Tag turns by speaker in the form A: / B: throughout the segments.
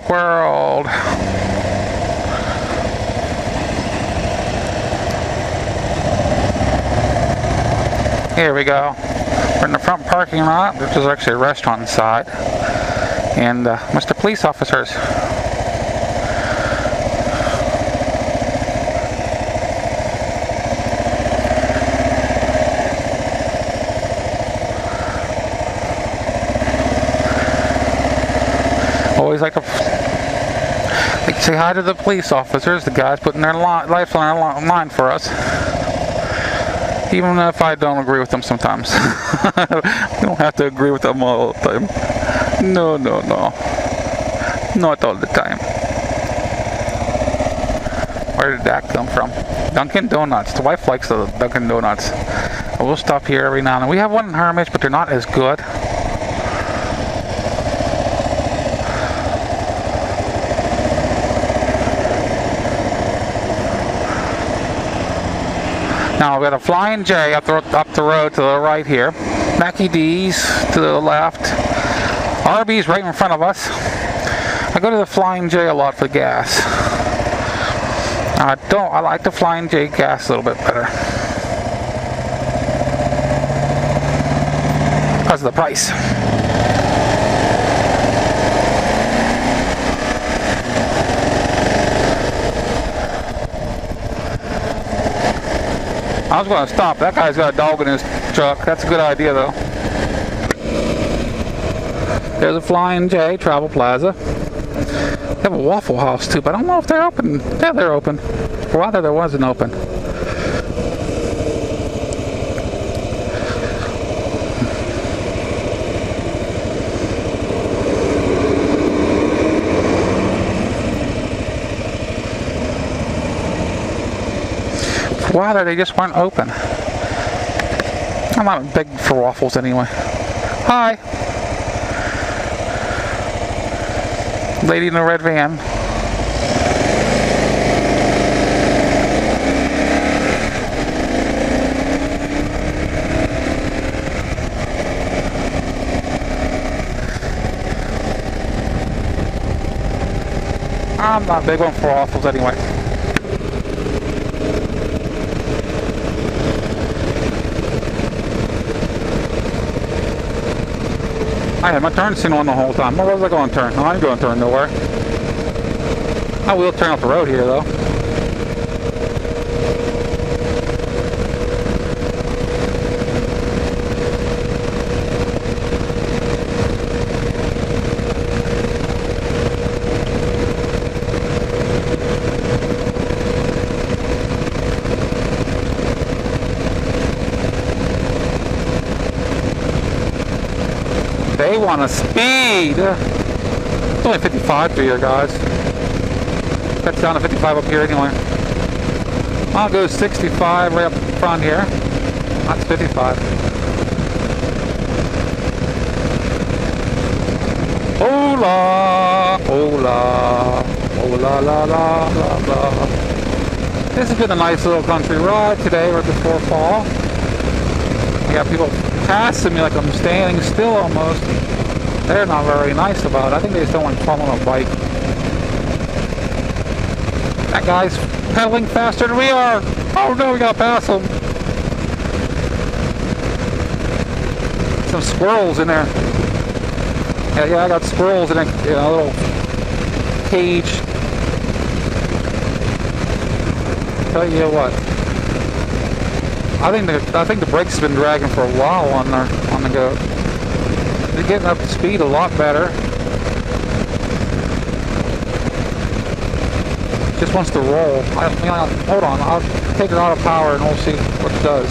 A: world. Here we go. We're in the front parking lot, which is actually a restaurant inside. And Mr. Police Officers. Always like to say hi to the police officers, the guys putting their lives on their line for us. Even if I don't agree with them sometimes. We don't have to agree with them all the time. No. Not all the time. Where did that come from? Dunkin' Donuts. The wife likes the Dunkin' Donuts. We'll stop here every now and then. We have one in Hermitage, but they're not as good. Now we got a Flying J up the road to the right here. Mackie D's to the left. Arby's right in front of us. I go to the Flying J a lot for gas. I like the Flying J gas a little bit better. Because of the price. I was going to stop. That guy's got a dog in his truck. That's a good idea, though. There's a Flying J, Travel Plaza. They have a Waffle House, too, but I don't know if they're open. Yeah, they're open. For a while there wasn't open. Wow, they just weren't open. I'm not big for waffles anyway. Hi. Lady in the red van. I'm not big one for waffles anyway. I had my turn signal on the whole time. Where was I going to turn? No, I ain't going to turn nowhere. I will turn off the road here, though. They want to speed. It's only 55 through here, guys. That's down to 55 up here anyway. I'll go 65 right up front here. That's 55. Hola, hola, hola, la, la, la, la. This has been a nice little country ride today, right before fall. I got people passing me like I'm standing still almost. They're not very nice about it. I think they just don't want to fall on a bike. That guy's pedaling faster than we are. Oh no, we gotta pass him. Some squirrels in there. Yeah, I got squirrels in a little cage. Tell you what. I think the brakes have been dragging for a while on the go. They're getting up to speed a lot better. Just wants to roll. Hold on, I'll take her out of power and we'll see what it does.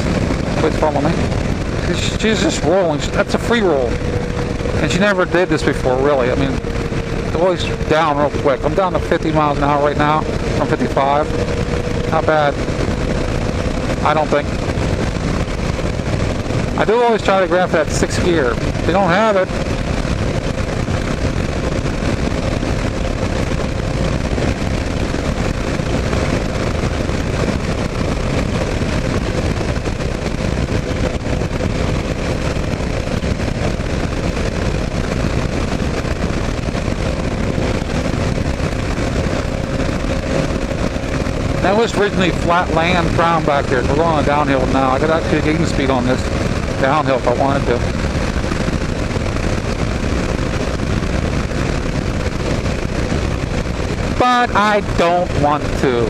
A: Please follow me. She's just rolling. That's a free roll. And she never did this before, really. I mean, it's always down real quick. I'm down to 50 miles an hour right now from 55. Not bad. I don't think. I do always try to grab that 6th gear. If they don't have it, it was originally flat land ground back here. We're going on downhill now. I could actually gain speed on this downhill if I wanted to. But I don't want to.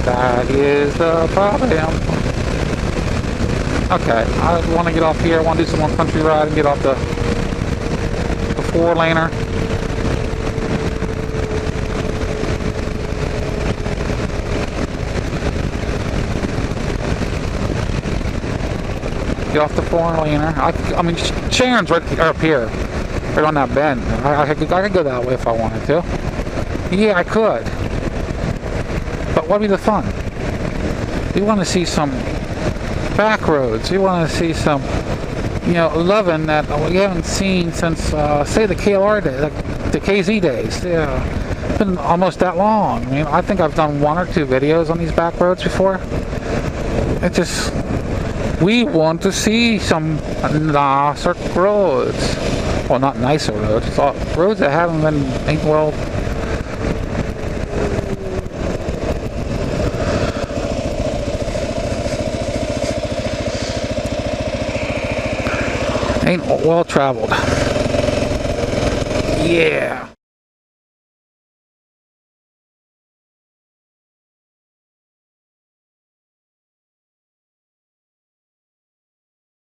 A: That is the problem. Okay, I want to get off here. I want to do some more country ride and get off the 4-laner. Get off the 4-laner. I mean, Sharon's right up here, right on that bend. I could go that way if I wanted to. Yeah, I could. But what'd be the fun? You want to see some back roads. You want to see some, loving that we haven't seen since, say, the KLR days, like the KZ days. Yeah, it's been almost that long. I mean, I think I've done 1 or 2 videos on these back roads before. It just, we want to see some nicer roads. Well, not nicer roads. It's all roads that haven't been, well, ain't well traveled. Yeah.